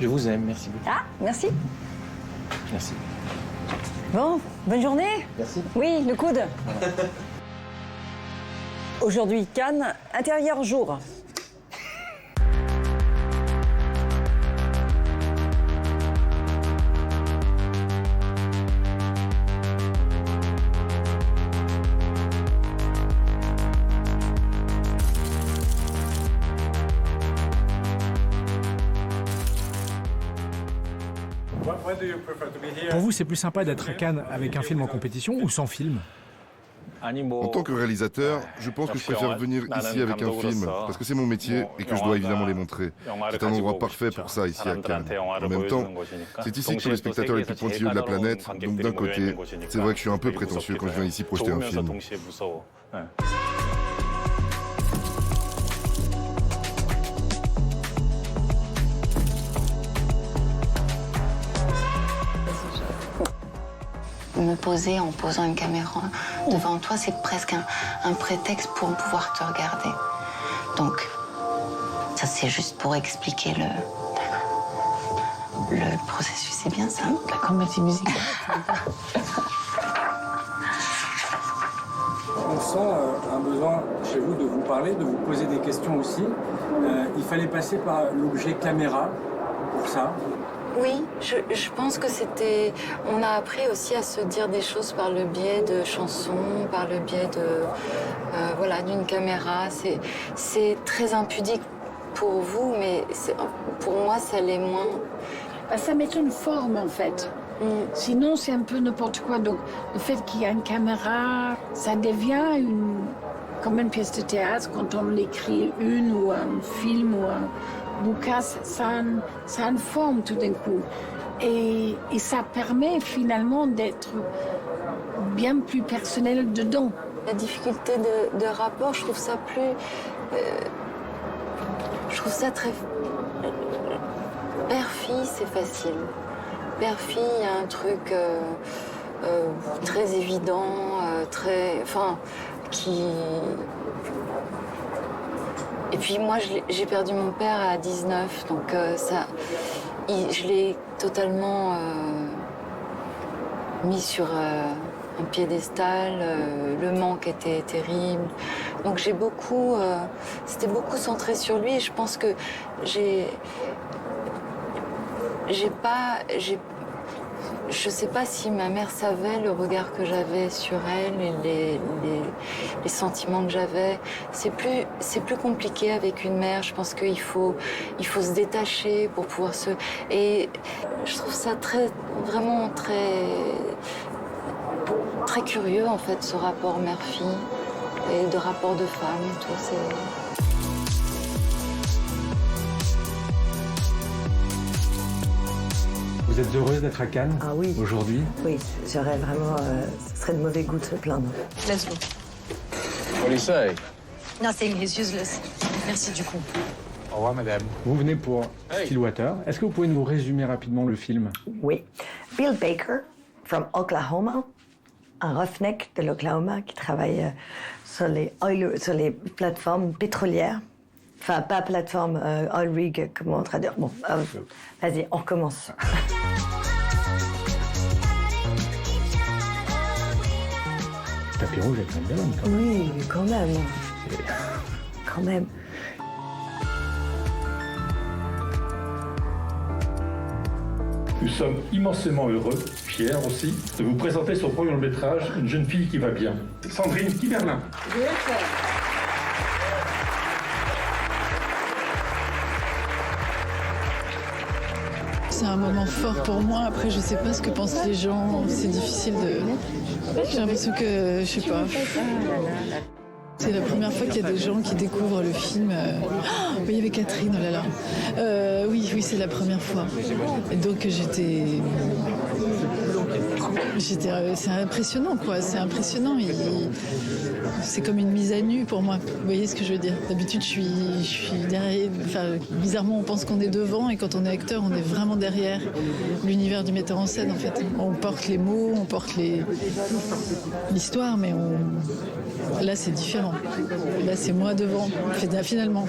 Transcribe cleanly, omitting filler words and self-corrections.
Je vous aime, merci beaucoup. Ah, merci. Merci. Bon, bonne journée. Merci. Oui, le coude. Aujourd'hui, Cannes, intérieur jour. Pour vous, c'est plus sympa d'être à Cannes avec un film en compétition ou sans film? En tant que réalisateur, je pense que je préfère venir ici avec un film, parce que c'est mon métier et que je dois évidemment les montrer. C'est un endroit parfait pour ça ici à Cannes. En même temps, c'est ici que sont les spectateurs les plus pointilleux de la planète, donc d'un côté, c'est vrai que je suis un peu prétentieux quand je viens ici projeter un film. Me poser en posant une caméra devant toi, c'est presque un prétexte pour pouvoir te regarder. Donc, ça c'est juste pour expliquer le processus, c'est bien ça? La comédie musicale. On sent un besoin chez vous de vous parler, de vous poser des questions aussi. Il fallait passer par l'objet caméra pour ça. Oui, je pense que c'était... On a appris aussi à se dire des choses par le biais de chansons, par le biais de... voilà, d'une caméra. C'est très impudique pour vous, mais pour moi, ça l'est moins. Ça met une forme, en fait. Sinon, c'est un peu n'importe quoi. Donc, le fait qu'il y a une caméra, ça devient comme une pièce de théâtre quand on écrit une ou un film ou un bouquin, ça a une forme tout d'un coup. Et ça permet finalement d'être bien plus personnel dedans. La difficulté de rapport, je trouve ça plus... je trouve ça très... Père-fille, c'est facile. Père-fille, il y a un truc très évident, très... Enfin, qui... Et puis moi, j'ai perdu mon père à 19, donc je l'ai totalement mis sur un piédestal. Le manque était terrible. Donc c'était beaucoup centré sur lui. Et je pense que je sais pas si ma mère savait le regard que j'avais sur elle et les sentiments que j'avais. C'est plus compliqué avec une mère. Je pense qu'il faut se détacher pour pouvoir se... Et je trouve ça vraiment très curieux, en fait, ce rapport mère-fille et de rapport de femme et tout. Vous êtes heureuse d'être à Cannes aujourd'hui? Oui, j'aurais vraiment... ce serait de mauvais goût de se plaindre. Let's go. What do you say? Nothing, he's useless. Merci du coup. Au revoir, madame. Vous venez pour Stillwater. Est-ce que vous pouvez nous résumer rapidement le film? Oui. Bill Baker, from Oklahoma, un roughneck de l'Oklahoma qui travaille sur les plateformes pétrolières. Enfin, pas plateforme, oil rig, comment on traduit? Bon, vas-y, on recommence. Tapis rouge avec une belle quand même. Oui, quand même. Quand même. Nous sommes immensément heureux, fiers aussi, de vous présenter son premier long-métrage, Une jeune fille qui va bien. Sandrine Kiberlin. C'est un moment fort pour moi. Après, je sais pas ce que pensent les gens. C'est difficile de... J'ai l'impression que... Je sais pas. C'est la première fois qu'il y a des gens qui découvrent le film. Oh, il y avait Catherine, oh là là. Oui, c'est la première fois. Et donc c'est impressionnant, quoi. C'est impressionnant. C'est comme une mise à nu pour moi. Vous voyez ce que je veux dire? D'habitude, je suis derrière. Enfin, bizarrement, on pense qu'on est devant, et quand on est acteur, on est vraiment derrière l'univers du metteur en scène, en fait. On porte les mots, on porte l'histoire, mais là, c'est différent. Là, c'est moi devant, finalement.